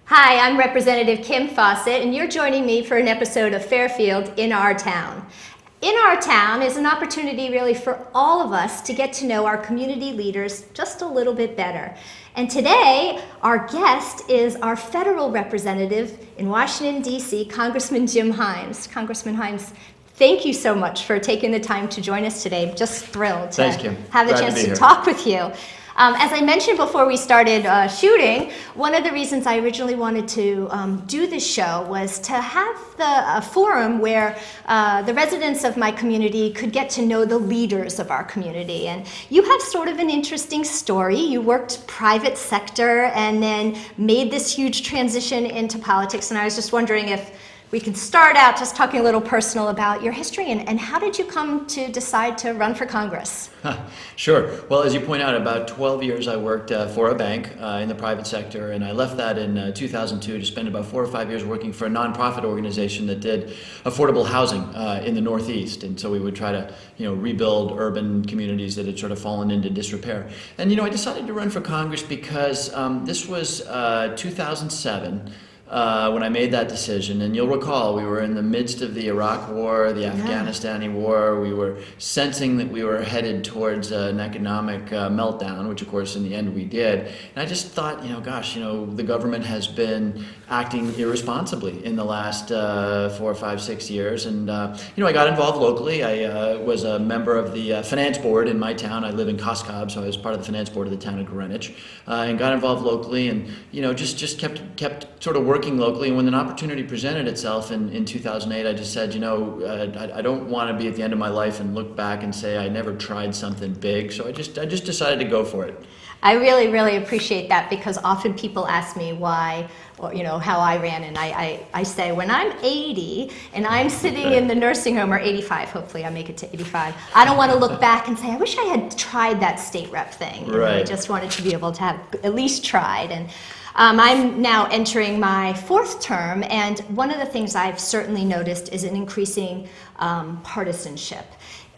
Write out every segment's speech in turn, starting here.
Hi, I'm Representative Kim Fawcett, and you're joining me for an episode of Fairfield in Our Town. In Our Town is an opportunity really for all of us to get to know our community leaders just a little bit better. And today, our guest is our federal representative in Washington, D.C., Congressman Jim Himes. Congressman Himes, thank you so much for taking the time to join us today. I'm just thrilled to have the chance to talk with you. As I mentioned before we started shooting, one of the reasons I originally wanted to do this show was to have a forum where the residents of my community could get to know the leaders of our community. And you have sort of an interesting story. You worked private sector and then made this huge transition into politics. And I was just wondering if we can start out just talking a little personal about your history and how did you come to decide to run for Congress? Sure. Well, as you point out, about 12 years I worked for a bank in the private sector, and I left that in 2002 to spend about 4 or 5 years working for a nonprofit organization that did affordable housing in the Northeast. And so we would try to, rebuild urban communities that had sort of fallen into disrepair. And, I decided to run for Congress because this was 2007. When I made that decision, and you'll recall we were in the midst of the Iraq War, the Afghanistan War. We were sensing that we were headed towards an economic meltdown, which of course in the end we did. And I just thought, the government has been acting irresponsibly in the last 4, 5, 6 years. And I got involved locally. I was a member of the finance board in my town. I live in Coscob, so I was part of the finance board of the town of Greenwich, and got involved locally, and just kept sort of working locally. And when an opportunity presented itself in 2008, I just said, I don't want to be at the end of my life and look back and say I never tried something big. So I just decided to go for it. I really, really appreciate that, because often people ask me why, or how I ran, and I say when I'm 80 and I'm sitting in the nursing home, or 85, hopefully I make it to 85, I don't want to look back and say I wish I had tried that state rep thing. Right. I just wanted to be able to have at least tried. And I'm now entering my 4th term, and one of the things I've certainly noticed is an increasing partisanship.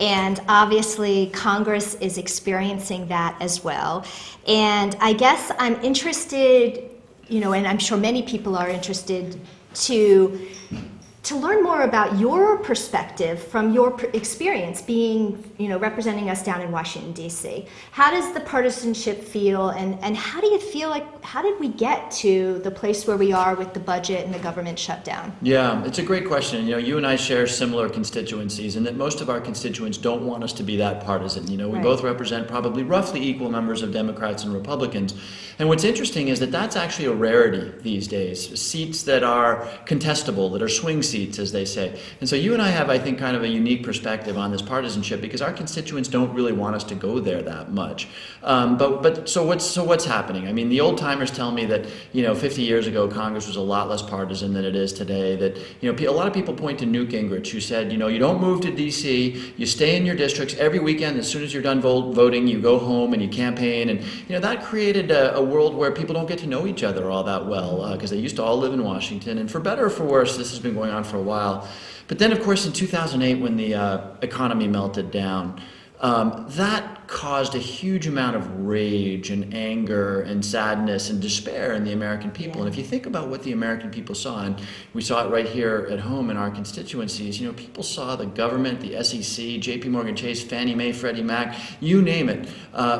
And obviously, Congress is experiencing that as well. And I guess I'm interested, and I'm sure many people are interested, to learn more about your perspective from your experience being, representing us down in Washington, D.C. How does the partisanship feel, and how do you feel how did we get to the place where we are with the budget and the government shutdown? Yeah, it's a great question. You and I share similar constituencies, and that most of our constituents don't want us to be that partisan. We both represent probably roughly equal numbers of Democrats and Republicans. And what's interesting is that that's actually a rarity these days. Seats that are contestable, that are swing seats, as they say. And so you and I have, I think, kind of a unique perspective on this partisanship, because our constituents don't really want us to go there that much. So what's happening? I mean, the old timers tell me that 50 years ago Congress was a lot less partisan than it is today. That a lot of people point to Newt Gingrich, who said you don't move to D.C., you stay in your districts every weekend. As soon as you're done voting, you go home and you campaign, and that created a world where people don't get to know each other all that well, because they used to all live in Washington. And for better or for worse, this has been going on for a while. But then, of course, in 2008, when the economy melted down, that caused a huge amount of rage and anger and sadness and despair in the American people. And if you think about what the American people saw, and we saw it right here at home in our constituencies, people saw the government, the SEC, JP Morgan Chase, Fannie Mae, Freddie Mac, you name it,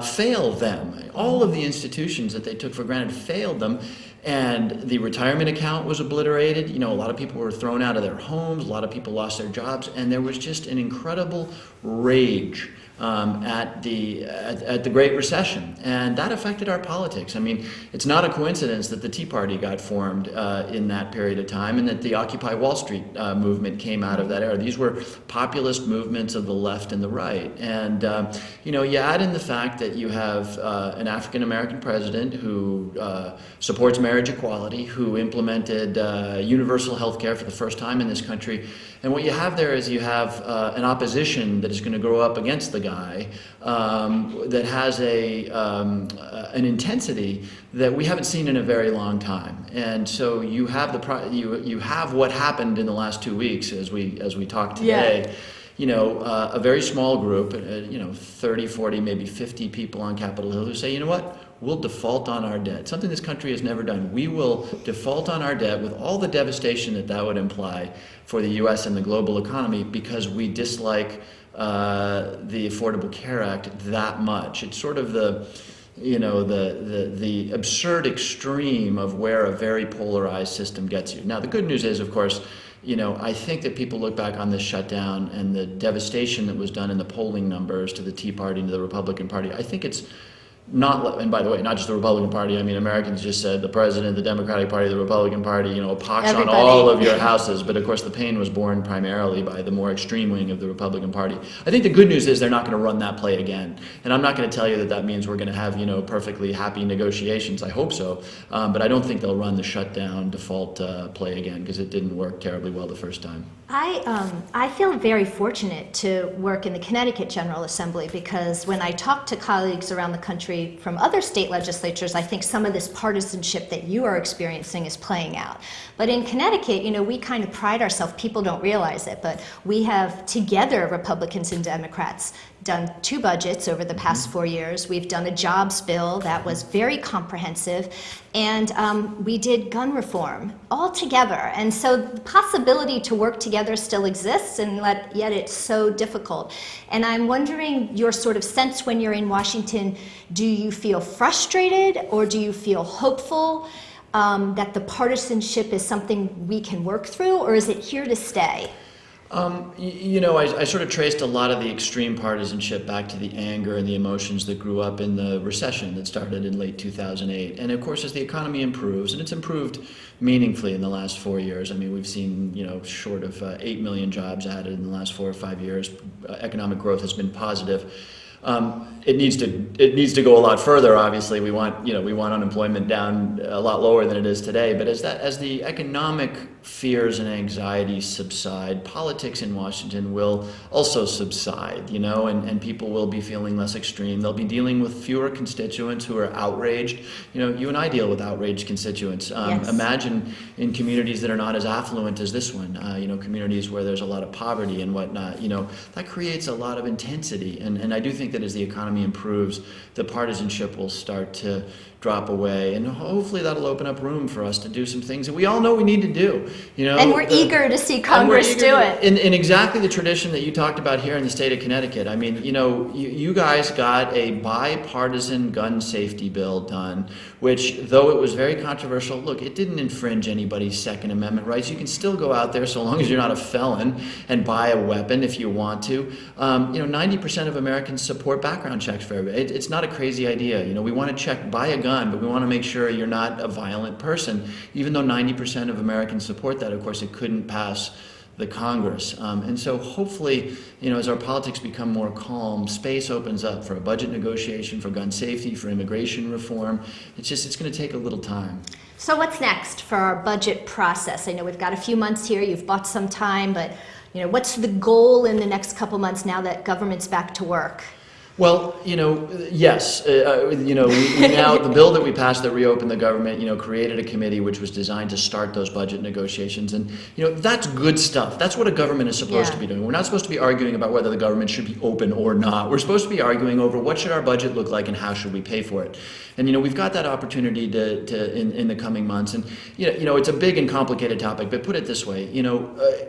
fail them. All of the institutions that they took for granted failed them. And the retirement account was obliterated. A lot of people were thrown out of their homes. A lot of people lost their jobs. And there was just an incredible rage at the Great Recession, and that affected our politics. I mean, it's not a coincidence that the Tea Party got formed in that period of time, and that the Occupy Wall Street movement came out of that era. These were populist movements of the left and the right, and you add in the fact that you have an African American president who supports marriage equality, who implemented universal health care for the first time in this country. And what you have there is you have an opposition that is going to grow up against the guy that has an intensity that we haven't seen in a very long time. And so you have you have what happened in the last 2 weeks as we talk today. A very small group, 30, 40, maybe 50 people on Capitol Hill who say, you know what? we'll default on our debt, something this country has never done. We will default on our debt with all the devastation that that would imply for the U.S. and the global economy because we dislike the Affordable Care Act that much. It's sort of the absurd extreme of where a very polarized system gets you. Now, the good news is, of course, I think that people look back on this shutdown and the devastation that was done in the polling numbers to the Tea Party and to the Republican Party. I think it's not, and by the way, not just the Republican Party. I mean, Americans just said the president, the Democratic Party, the Republican Party, a pox on all of your houses. But of course, the pain was borne primarily by the more extreme wing of the Republican Party. I think the good news is they're not going to run that play again. And I'm not going to tell you that that means we're going to have, perfectly happy negotiations. I hope so. But I don't think they'll run the shutdown default play again because it didn't work terribly well the first time. I feel very fortunate to work in the Connecticut General Assembly because when I talk to colleagues around the country from other state legislatures, I think some of this partisanship that you are experiencing is playing out. But in Connecticut, we kind of pride ourselves, people don't realize it, but we have together, Republicans and Democrats, done 2 budgets over the past 4 years. We've done a jobs bill that was very comprehensive, and we did gun reform all together. And so the possibility to work together still exists, and yet it's so difficult. And I'm wondering your sort of sense when you're in Washington, do you feel frustrated or do you feel hopeful that the partisanship is something we can work through, or is it here to stay? I sort of traced a lot of the extreme partisanship back to the anger and the emotions that grew up in the recession that started in late 2008. And of course, as the economy improves, and it's improved meaningfully in the last 4 years. I mean, we've seen, short of 8 million jobs added in the last 4 or 5 years. Economic growth has been positive. It needs to go a lot further. Obviously, we want unemployment down a lot lower than it is today. But as the economic fears and anxieties subside, politics in Washington will also subside. And people will be feeling less extreme. They'll be dealing with fewer constituents who are outraged. You and I deal with outraged constituents. Yes. Imagine in communities that are not as affluent as this one. Communities where there's a lot of poverty and whatnot. That creates a lot of intensity. And I do think that as the economy improves, the partisanship will start to drop away, and hopefully that'll open up room for us to do some things that we all know we need to do. And we're eager to see Congress do it. In exactly the tradition that you talked about here in the state of Connecticut. I mean, you guys got a bipartisan gun safety bill done, which, though it was very controversial, look, it didn't infringe anybody's Second Amendment rights. You can still go out there, so long as you're not a felon, and buy a weapon if you want to. 90% of Americans support background checks for everybody. It's not a crazy idea. We want to buy a gun, but we want to make sure you're not a violent person. Even though 90% of Americans support that, of course, it couldn't pass the Congress. And so hopefully, as our politics become more calm, space opens up for a budget negotiation, for gun safety, for immigration reform. It's going to take a little time. So what's next for our budget process? I know we've got a few months here, you've bought some time, but what's the goal in the next couple months now that government's back to work? Well, yes. We now, the bill that we passed that reopened the government, created a committee which was designed to start those budget negotiations. And, that's good stuff. That's what a government is supposed to be doing. We're not supposed to be arguing about whether the government should be open or not. We're supposed to be arguing over what should our budget look like and how should we pay for it. And, we've got that opportunity in the coming months. And, it's a big and complicated topic, but put it this way,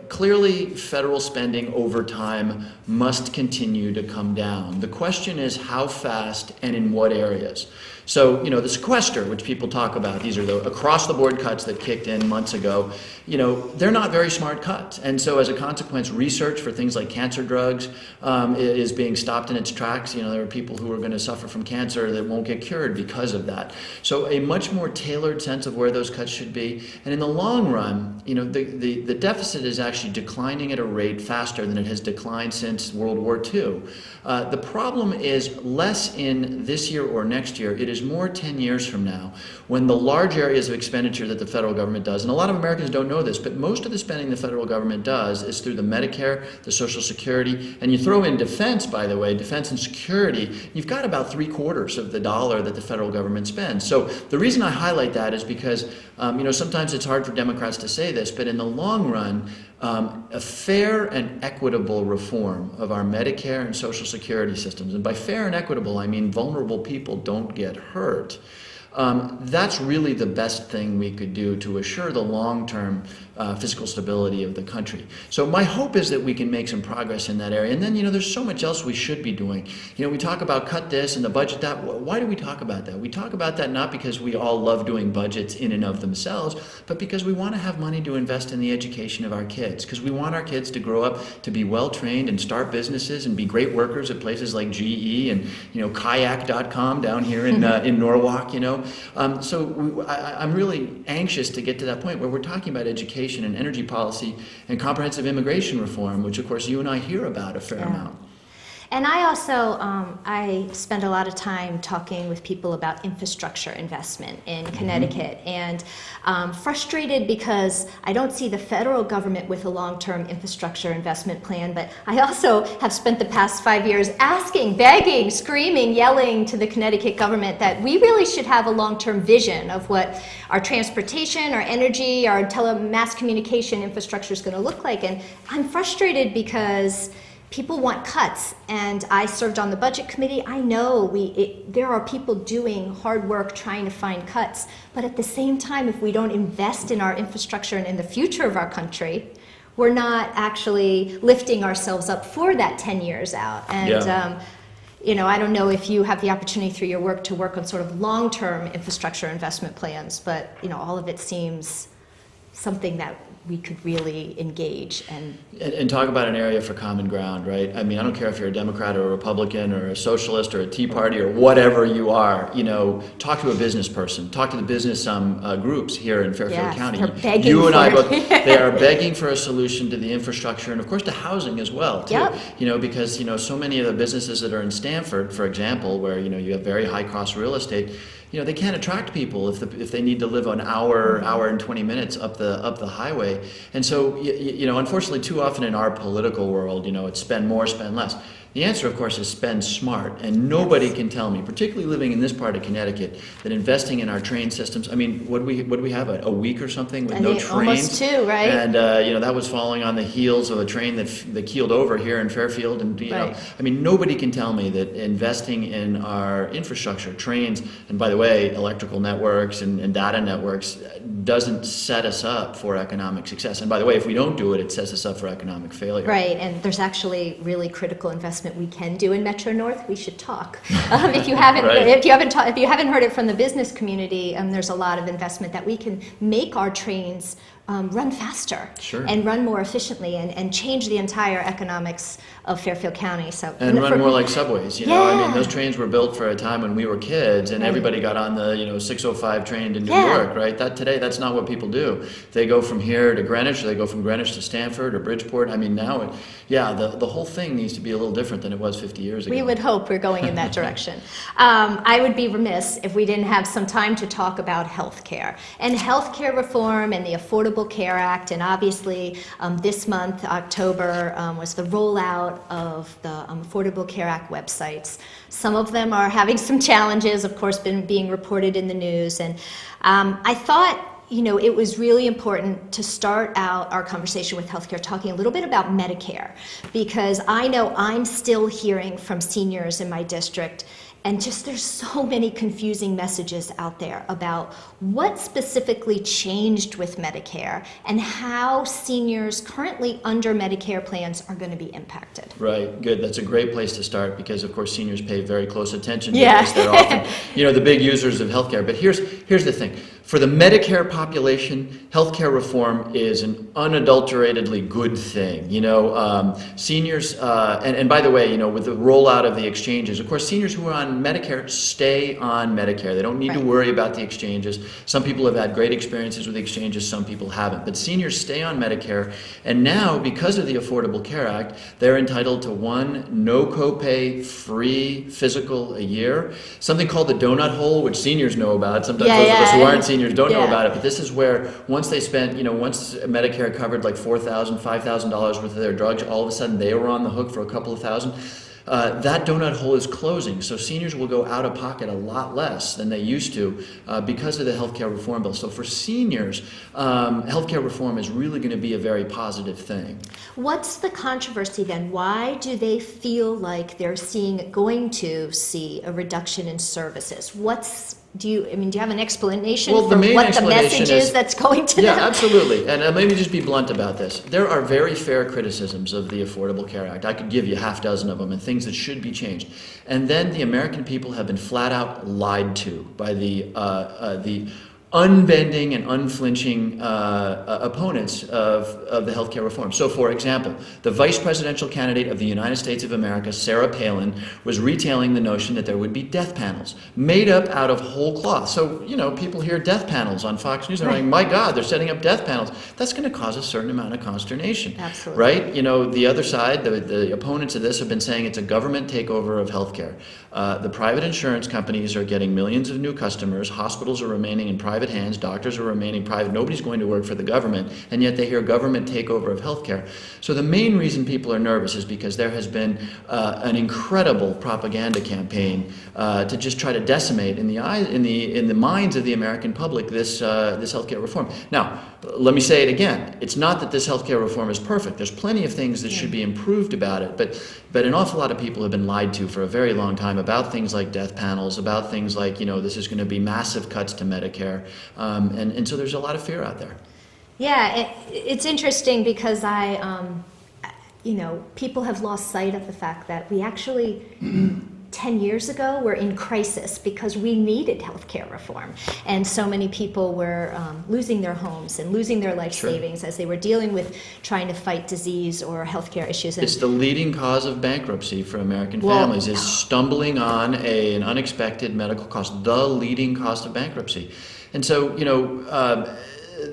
clearly federal spending over time must continue to come down. The question is how fast and in what areas. So, the sequester, which people talk about, these are the across-the-board cuts that kicked in months ago, they're not very smart cuts. And so as a consequence, research for things like cancer drugs is being stopped in its tracks. There are people who are going to suffer from cancer that won't get cured because of that. So a much more tailored sense of where those cuts should be. And in the long run, the deficit is actually declining at a rate faster than it has declined since World War II. The problem is less in this year or next year. It is more 10 years from now, when the large areas of expenditure that the federal government does, and a lot of Americans don't know this, but most of the spending the federal government does is through the Medicare, the Social Security, and you throw in defense, by the way, defense and security, you've got about 3/4 of the dollar that the federal government spends. So the reason I highlight that is because, sometimes it's hard for Democrats to say this, but in the long run, a fair and equitable reform of our Medicare and Social Security systems, and by fair and equitable, I mean vulnerable people don't get hurt. That's really the best thing we could do to assure the long-term fiscal stability of the country. So my hope is that we can make some progress in that area. And then, there's so much else we should be doing. We talk about cut this and the budget that. Why do we talk about that? We talk about that not because we all love doing budgets in and of themselves, but because we want to have money to invest in the education of our kids, because we want our kids to grow up to be well-trained and start businesses and be great workers at places like GE and, kayak.com down here in Norwalk, So I'm really anxious to get to that point where we're talking about education and energy policy and comprehensive immigration reform, which of course you and I hear about a fair amount. And I also, I spend a lot of time talking with people about infrastructure investment in Connecticut, and frustrated because I don't see the federal government with a long-term infrastructure investment plan, but I also have spent the past 5 years asking, begging, screaming, yelling to the Connecticut government that we really should have a long-term vision of what our transportation, our energy, our mass communication infrastructure is going to look like. And I'm frustrated because people want cuts, and I served on the budget committee. I know there are people doing hard work trying to find cuts, but at the same time, if we don't invest in our infrastructure and in the future of our country, we're not actually lifting ourselves up for that 10 years out. And I don't know if you have the opportunity through your work to work on sort of long-term infrastructure investment plans, but all of it seems something that we could really engage and talk about an area for common ground, right? I mean, I don't care if you're a Democrat or a Republican or a socialist or a Tea Party or whatever you are, talk to a business person, talk to the business groups here in Fairfield County. They're begging you and for I it. both, they are begging for a solution to the infrastructure and of course to housing as well, too. Yep. Because, so many of the businesses that are in Stamford, for example, where, you have very high cost real estate, they can't attract people if they need to live an hour and 20 minutes up the highway. And so, unfortunately, too often in our political world, it's spend more, spend less. The answer, of course, is spend smart. And nobody can tell me, particularly living in this part of Connecticut, that investing in our train systems, I mean, what do we have, a week or something with no trains? Almost 2, right? And, that was falling on the heels of a train that keeled over here in Fairfield. And, I mean, nobody can tell me that investing in our infrastructure, trains, and by the way, electrical networks and data networks doesn't set us up for economic success. And by the way, if we don't do it, it sets us up for economic failure. Right, and there's actually really critical investment we can do in Metro North. We should talk. If you haven't heard it from the business community, there's a lot of investment that we can make our trains run faster and run more efficiently and change the entire economics of Fairfield County. And run more like subways. I mean, those trains were built for a time when we were kids, and everybody got on the 605 train to New York, right? Today, that's not what people do. They go from here to Greenwich, or they go from Greenwich to Stamford or Bridgeport. I mean, now, the whole thing needs to be a little different than it was 50 years ago. We would hope we're going in that direction. I would be remiss if we didn't have some time to talk about health care and healthcare reform and the Affordable Care Act. And obviously, this month, October, was the rollout of the Affordable Care Act websites. Some of them are having some challenges, of course, being reported in the news. And I thought it was really important to start out our conversation with healthcare talking a little bit about Medicare, because I know I'm still hearing from seniors in my district, and there's so many confusing messages out there about what specifically changed with Medicare and how seniors currently under Medicare plans are going to be impacted. Right, good. That's a great place to start because, of course, seniors pay very close attention to this. They're often, the big users of healthcare. But here's the thing. For the Medicare population, healthcare reform is an unadulteratedly good thing. Seniors, and by the way, with the rollout of the exchanges, of course, seniors who are on Medicare stay on Medicare. They don't need to worry about the exchanges. Some people have had great experiences with the exchanges, some people haven't. But seniors stay on Medicare, and now, because of the Affordable Care Act, they're entitled to one no copay free physical a year. Something called the donut hole, which seniors know about. Sometimes those of us who aren't seniors don't know about it, but this is where once they spent, once Medicare covered like $4,000, $5,000 worth of their drugs, all of a sudden they were on the hook for a couple of thousand. that donut hole is closing. So seniors will go out of pocket a lot less than they used to because of the healthcare reform bill. So for seniors, healthcare reform is really going to be a very positive thing. What's the controversy then? Why do they feel like they're going to see a reduction in services? Do you have an explanation for what the message is that's going to them? Yeah, absolutely. And let me just be blunt about this. There are very fair criticisms of the Affordable Care Act. I could give you half dozen of them and things that should be changed. And then the American people have been flat out lied to by the unbending and unflinching opponents of the healthcare reform. So, for example, the vice presidential candidate of the United States of America, Sarah Palin, was retailing the notion that there would be death panels made up out of whole cloth. So, people hear death panels on Fox News and they're like, my God, they're setting up death panels. That's going to cause a certain amount of consternation. Absolutely. Right? The other side, the opponents of this have been saying it's a government takeover of healthcare. The private insurance companies are getting millions of new customers. Hospitals are remaining in private hands. Doctors are remaining private. Nobody's going to work for the government, and yet they hear government takeover of healthcare. So the main reason people are nervous is because there has been an incredible propaganda campaign to just try to decimate in the minds of the American public this healthcare reform. Now, let me say it again. It's not that this healthcare reform is perfect. There's plenty of things that should be improved about it, but an awful lot of people have been lied to for a very long time about things like death panels, about things like, this is going to be massive cuts to Medicare. And so there's a lot of fear out there. Yeah, it's interesting because people have lost sight of the fact that we actually 10 years ago were in crisis because we needed healthcare reform. And so many people were losing their homes and losing their life savings as they were dealing with trying to fight disease or healthcare issues. It's the leading cause of bankruptcy for American families, is stumbling on an unexpected medical cost, the leading cost of bankruptcy. And so,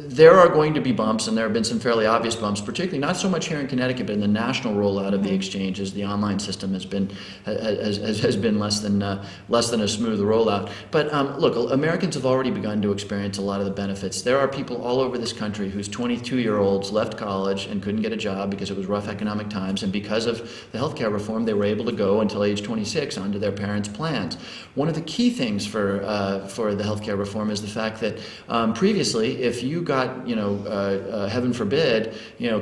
there are going to be bumps, and there have been some fairly obvious bumps, particularly not so much here in Connecticut, but in the national rollout of the exchanges. The online system has been less than a smooth rollout. But look, Americans have already begun to experience a lot of the benefits. There are people all over this country whose 22-year-olds left college and couldn't get a job because it was rough economic times, and because of the healthcare reform, they were able to go until age 26 onto their parents' plans. One of the key things for the healthcare reform is the fact that previously, if you got, heaven forbid,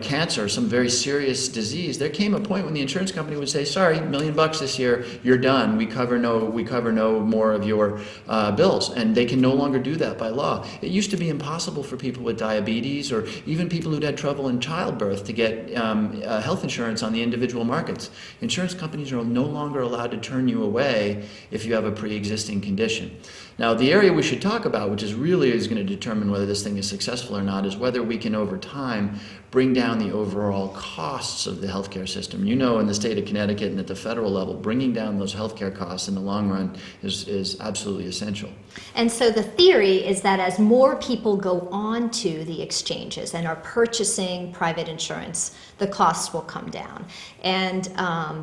cancer, some very serious disease, there came a point when the insurance company would say, sorry, $1 million this year, you're done. We cover no more of your bills. And they can no longer do that by law. It used to be impossible for people with diabetes or even people who'd had trouble in childbirth to get health insurance on the individual markets. Insurance companies are no longer allowed to turn you away if you have a pre-existing condition. Now, the area we should talk about, which is going to determine whether this thing is successful or not, is whether we can, over time, bring down the overall costs of the healthcare system. In the state of Connecticut and at the federal level, bringing down those healthcare costs in the long run is absolutely essential. And so the theory is that as more people go on to the exchanges and are purchasing private insurance, the costs will come down. And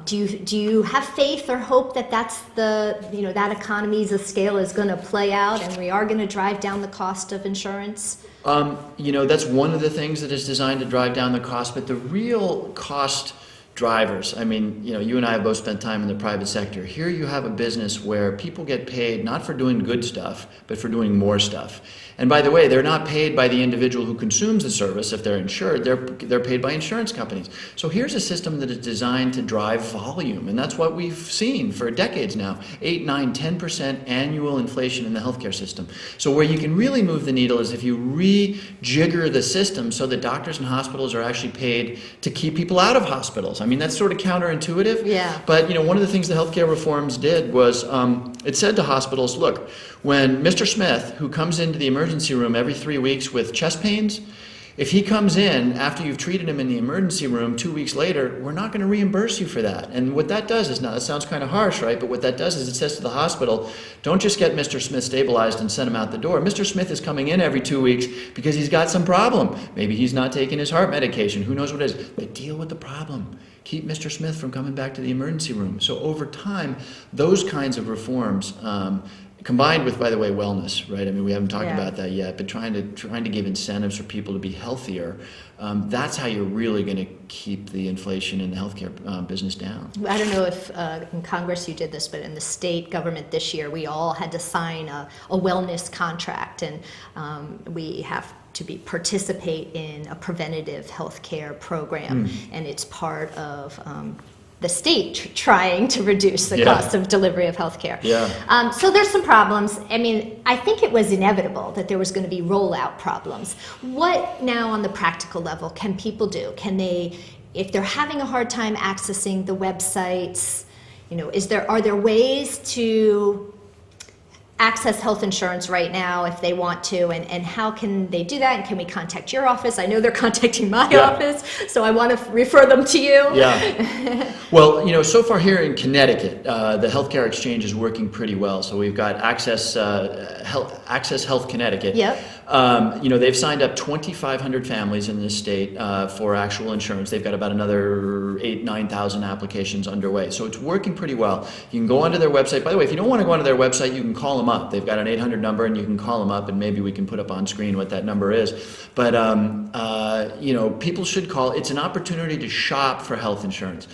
do you have faith or hope that that's that economies of scale is going to play out and we are going to drive down the cost of insurance? That's one of the things that is designed to drive down the cost, but the real cost drivers, you and I have both spent time in the private sector. Here you have a business where people get paid not for doing good stuff, but for doing more stuff. And by the way, they're not paid by the individual who consumes the service if they're insured. They're paid by insurance companies. So here's a system that is designed to drive volume, and that's what we've seen for decades now. 8, 9, 10% annual inflation in the healthcare system. So where you can really move the needle is if you rejigger the system so that doctors and hospitals are actually paid to keep people out of hospitals. That's sort of counterintuitive. Yeah. But one of the things the healthcare reforms did was it said to hospitals, look, when Mr. Smith, who comes into the emergency room every 3 weeks with chest pains, if he comes in after you've treated him in the emergency room 2 weeks later, we're not going to reimburse you for that. And what that does is, now that sounds kind of harsh, right? But what that does is it says to the hospital, don't just get Mr. Smith stabilized and send him out the door. Mr. Smith is coming in every 2 weeks because he's got some problem. Maybe he's not taking his heart medication. Who knows what it is? But deal with the problem. Keep Mr. Smith from coming back to the emergency room. So over time, those kinds of reforms combined with, by the way, wellness, right? I mean, we haven't talked Yeah. about that yet, but trying to give incentives for people to be healthier, that's how you're really going to keep the inflation in the healthcare business down. I don't know if in Congress you did this, but in the state government this year, we all had to sign a wellness contract, and we have to participate in a preventative health care program, and it's part of the state trying to reduce the cost of delivery of health care. Yeah. So there's some problems. I mean, I think it was inevitable that there was going to be rollout problems. What now on the practical level can people do? Can they, if they're having a hard time accessing the websites, are there ways to access health insurance right now if they want to, and how can they do that, and can we contact your office? I know they're contacting my office, so I want to refer them to you. Yeah. Well, so far here in Connecticut, the healthcare exchange is working pretty well. So we've got Access Health Connecticut. Yep. They've signed up 2,500 families in this state for actual insurance. They've got about another 9,000 applications underway. So it's working pretty well. You can go onto their website. By the way, if you don't want to go onto their website, you can call them up. They've got an 800 number, and you can call them up, and maybe we can put up on screen what that number is. But, people should call. It's an opportunity to shop for health insurance.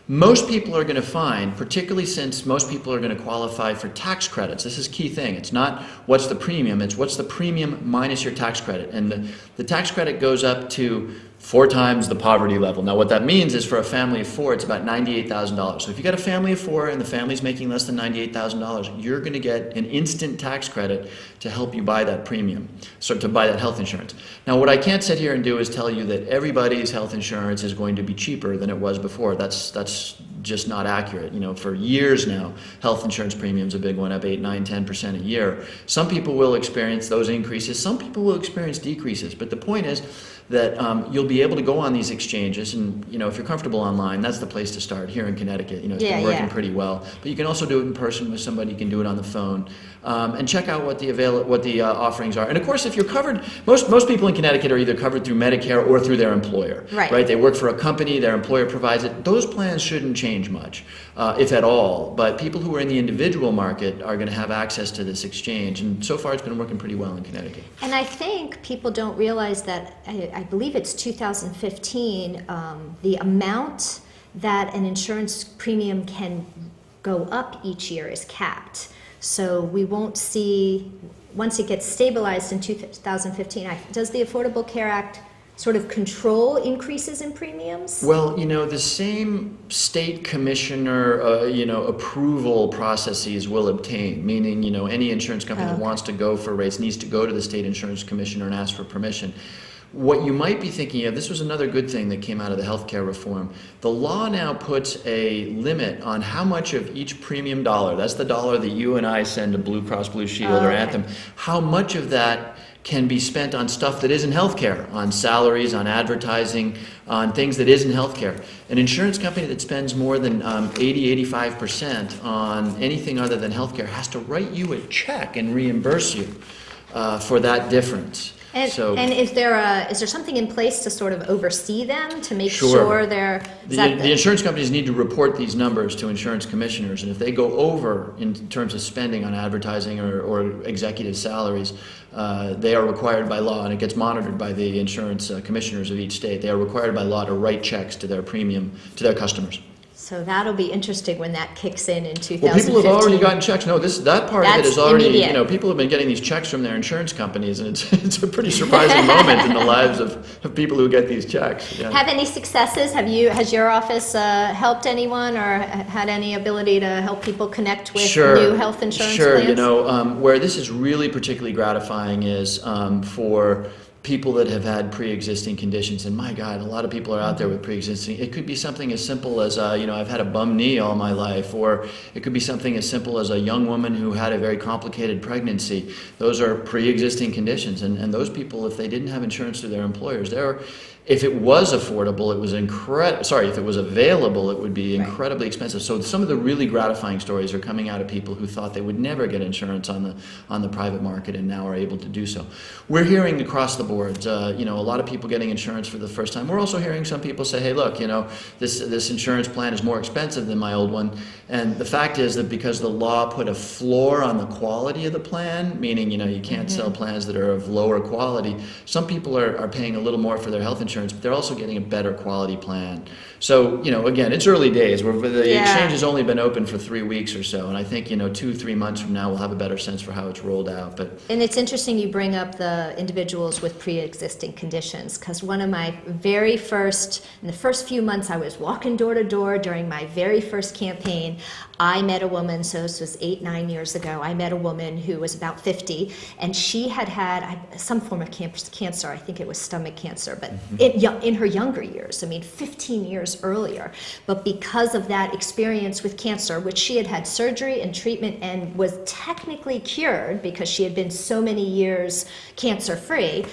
Most people are going to find, particularly since most people are going to qualify for tax credits. This is a key thing. It's not what's the premium, it's what's the premium minus your tax credit. And the tax credit goes up to 4 times the poverty level. Now what that means is for a family of 4, it's about $98,000. So if you got a family of 4 and the family's making less than $98,000, you're going to get an instant tax credit to help you buy that premium, so to buy that health insurance. Now what I can't sit here and do is tell you that everybody's health insurance is going to be cheaper than it was before. That's just not accurate. For years now, health insurance premiums have been going up 8, 9, 10% a year. Some people will experience those increases. Some people will experience decreases. But the point is that you'll be able to go on these exchanges, and if you're comfortable online, that's the place to start. Here in Connecticut, it's been working pretty well. But you can also do it in person with somebody. You can do it on the phone, and check out what the offerings are. And of course, if you're covered, most people in Connecticut are either covered through Medicare or through their employer. Right? They work for a company. Their employer provides it. Those plans shouldn't change much, if at all. But people who are in the individual market are going to have access to this exchange, and so far it's been working pretty well in Connecticut. And I think people don't realize that, I believe it's 2015, the amount that an insurance premium can go up each year is capped. So we won't see, once it gets stabilized in 2015, does the Affordable Care Act sort of control increases in premiums? Well, the same state commissioner, approval processes will obtain, meaning, any insurance company that wants to go for rates needs to go to the state insurance commissioner and ask for permission. What you might be thinking of, this was another good thing that came out of the healthcare reform. The law now puts a limit on how much of each premium dollar, that's the dollar that you and I send to Blue Cross Blue Shield or Anthem, how much of that can be spent on stuff that isn't healthcare, on salaries, on advertising, on things that isn't healthcare. An insurance company that spends more than 85% on anything other than healthcare has to write you a check and reimburse you for that difference. And is there something in place to sort of oversee them, to make sure they're... The insurance companies need to report these numbers to insurance commissioners, and if they go over in terms of spending on advertising or executive salaries, they are required by law, and it gets monitored by the insurance commissioners of each state. They are required by law to write checks to their premium, to their customers. So that'll be interesting when that kicks in 2015. Well, people have already gotten checks. No, that part of it is already, people have been getting these checks from their insurance companies, and it's a pretty surprising moment in the lives of people who get these checks. Yeah. Have any successes? Has your office helped anyone, or had any ability to help people connect with new health insurance plans? Where this is really particularly gratifying is for people that have had pre-existing conditions, and my God, a lot of people are out there with pre-existing. It could be something as simple as, I've had a bum knee all my life, or it could be something as simple as a young woman who had a very complicated pregnancy. Those are pre-existing conditions, and those people, if they didn't have insurance through their employers, if it was affordable, it was if it was available, it would be incredibly expensive. So some of the really gratifying stories are coming out of people who thought they would never get insurance on the private market and now are able to do so. We're hearing across the board, a lot of people getting insurance for the first time. We're also hearing some people say, hey, look, this insurance plan is more expensive than my old one. And the fact is that because the law put a floor on the quality of the plan, meaning, you can't sell plans that are of lower quality, some people are paying a little more for their health insurance, but they're also getting a better quality plan. So, again, it's early days. The exchange has only been open for 3 weeks or so, and I think, 2-3 months from now we'll have a better sense for how it's rolled out. And it's interesting you bring up the individuals with pre-existing conditions, because one of my in the first few months I was walking door to door during my very first campaign, I met a woman, so this was 8-9 years ago, I met a woman who was about 50, and she had some form of cancer, I think it was stomach cancer, but in her younger years, 15 years earlier. But because of that experience with cancer, which she had surgery and treatment and was technically cured because she had been so many years cancer-free,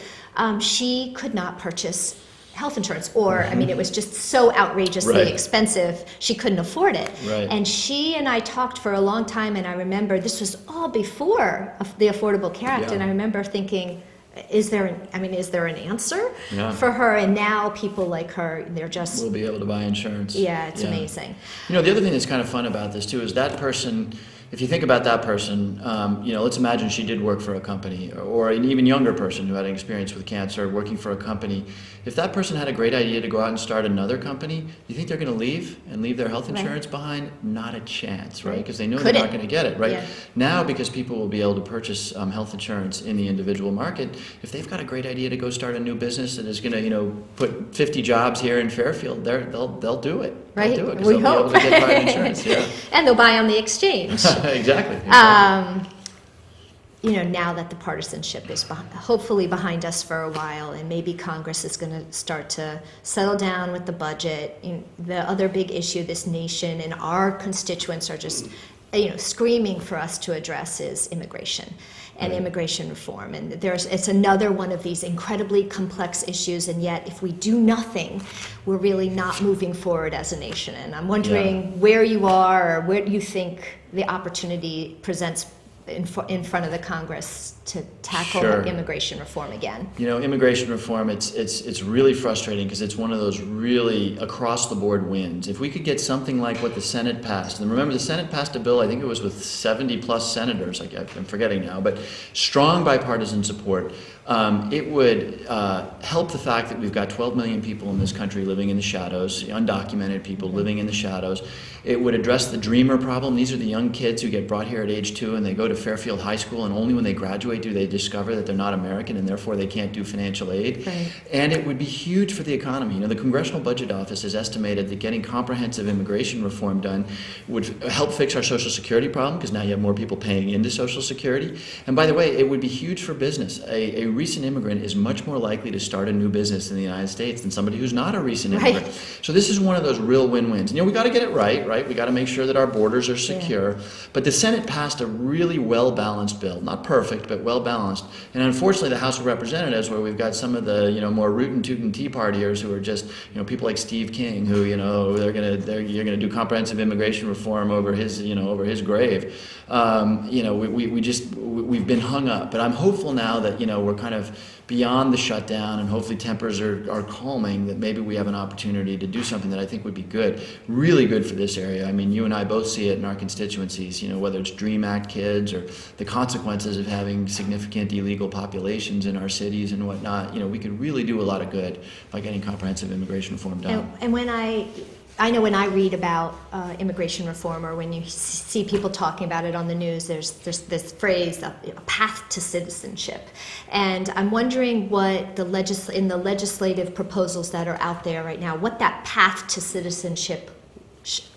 she could not purchase health insurance, or it was just so outrageously expensive she couldn't afford it. And she and I talked for a long time, and I remember this was all before the Affordable Care Act, and I remember thinking, is there an answer for her? And now people like her, they're just will be able to buy insurance. It's amazing. The other thing that's kind of fun about this too is that person. If you think about that person, let's imagine she did work for a company, or an even younger person who had an experience with cancer working for a company. If that person had a great idea to go out and start another company, you think they're going to leave their health insurance behind? Not a chance, right? Because they know they're not going to get it, right? Now, because people will be able to purchase health insurance in the individual market, if they've got a great idea to go start a new business that is going to, put 50 jobs here in Fairfield, they'll do it. Right? They'll do it because they'll be able to get private insurance. And they'll buy on the exchange. Exactly. Now that the partisanship is hopefully behind us for a while, and maybe Congress is going to start to settle down with the budget. The other big issue this nation and our constituents are just, screaming for us to address is immigration and immigration reform. And it's another one of these incredibly complex issues, and yet if we do nothing, we're really not moving forward as a nation. And I'm wondering where you are, or where you think the opportunity presents in front of the Congress to tackle immigration reform again. Immigration reform, it's really frustrating because it's one of those really across the board wins. If we could get something like what the Senate passed, and remember the Senate passed a bill, I think it was with 70 plus senators, I'm forgetting now, but strong bipartisan support. It would help the fact that we've got 12 million people in this country living in the shadows, undocumented people living in the shadows. It would address the dreamer problem. These are the young kids who get brought here at age 2 and they go to Fairfield High School, and only when they graduate do they discover that they're not American and therefore they can't do financial aid. And it would be huge for the economy. The Congressional Budget Office has estimated that getting comprehensive immigration reform done would help fix our Social Security problem, because now you have more people paying into Social Security. And by the way, it would be huge for business. A recent immigrant is much more likely to start a new business in the United States than somebody who's not a recent immigrant. So this is one of those real win-wins. We got to get it right? We got to make sure that our borders are secure. But the Senate passed a really well-balanced bill. Not perfect, but well-balanced. And unfortunately, the House of Representatives, where we've got some of the more rootin' Tea Partiers who are just people like Steve King, who you're gonna do comprehensive immigration reform over his grave. We've been hung up. But I'm hopeful now that we're kind of beyond the shutdown, and hopefully tempers are calming, that maybe we have an opportunity to do something that I think would be good, really good for this area. You and I both see it in our constituencies, whether it's DREAM Act kids or the consequences of having significant illegal populations in our cities and whatnot. We could really do a lot of good by getting comprehensive immigration reform done. And when I know when I read about immigration reform, or when you see people talking about it on the news, there's this phrase, a path to citizenship. And I'm wondering what in the legislative proposals that are out there right now, what that path to citizenship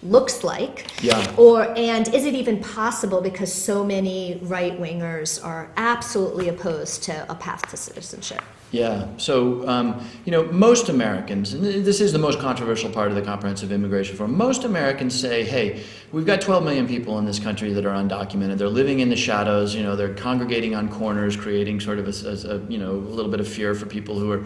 looks like. And is it even possible, because so many right-wingers are absolutely opposed to a path to citizenship? Yeah. So, most Americans, and this is the most controversial part of the comprehensive immigration reform, most Americans say, hey, we've got 12 million people in this country that are undocumented. They're living in the shadows, they're congregating on corners, creating sort of a little bit of fear for people who are,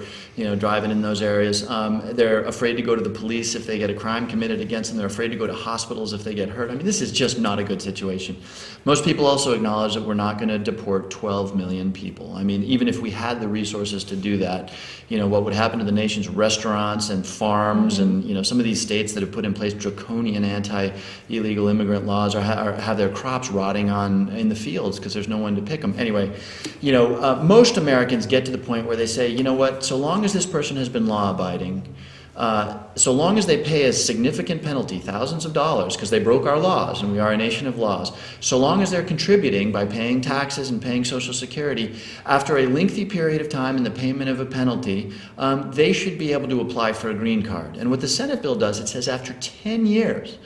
driving in those areas. They're afraid to go to the police if they get a crime committed against them. They're afraid to go to hospitals if they get hurt. I mean, this is just not a good situation. Most people also acknowledge that we're not going to deport 12 million people. I mean, even if we had the resources to do that, what would happen to the nation's restaurants and farms and, some of these states that have put in place draconian anti-illegal immigrant laws or have their crops rotting in the fields because there's no one to pick them. Anyway, most Americans get to the point where they say, you know what, so long as this person has been law-abiding, so long as they pay a significant penalty, thousands of dollars, because they broke our laws, and we are a nation of laws, so long as they're contributing by paying taxes and paying Social Security, after a lengthy period of time in the payment of a penalty, they should be able to apply for a green card. And what the Senate bill does, it says after 10 years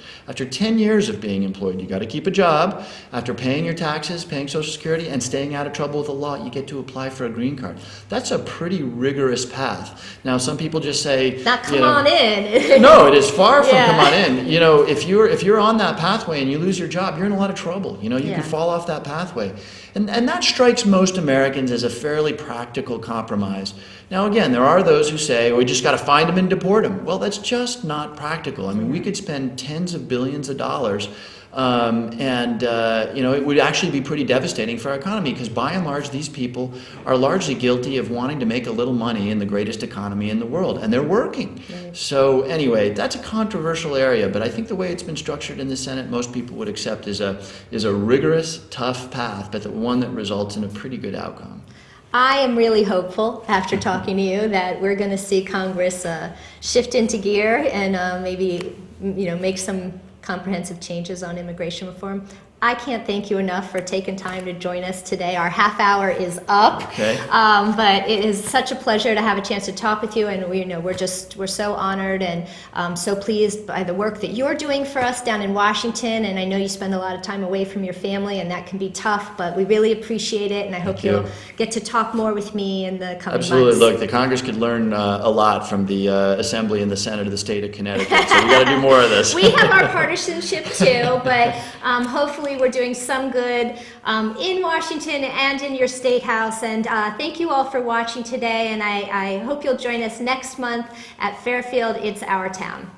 of being employed, you got to keep a job, after paying your taxes, paying Social Security, and staying out of trouble with the law, you get to apply for a green card. That's a pretty rigorous path. Now, some people just say, come on in. No, it is far from come on in. If you're on that pathway and you lose your job, you're in a lot of trouble. You can fall off that pathway. And that strikes most Americans as a fairly practical compromise. Now, again, there are those who say, we just got to find them and deport them. Well, that's just not practical. I mean, we could spend tens of billions of dollars it would actually be pretty devastating for our economy because by and large these people are largely guilty of wanting to make a little money in the greatest economy in the world, and they're working. Right. So anyway, that's a controversial area, but I think the way it's been structured in the Senate, most people would accept is a rigorous, tough path, but the one that results in a pretty good outcome. I am really hopeful after talking to you that we're going to see Congress shift into gear and maybe make some comprehensive changes on immigration reform. I can't thank you enough for taking time to join us today. Our half hour is up, okay. But it is such a pleasure to have a chance to talk with you, and we're so honored and so pleased by the work that you're doing for us down in Washington. And I know you spend a lot of time away from your family, and that can be tough, but we really appreciate it, and I hope you'll get to talk more with me in the coming Absolutely. months. Look, the Congress could learn a lot from the Assembly and the Senate of the state of Connecticut, so we got to do more of this. We have our partisanship too, but hopefully we're doing some good in Washington and in your state house. And thank you all for watching today, and I hope you'll join us next month at Fairfield. It's Our Town.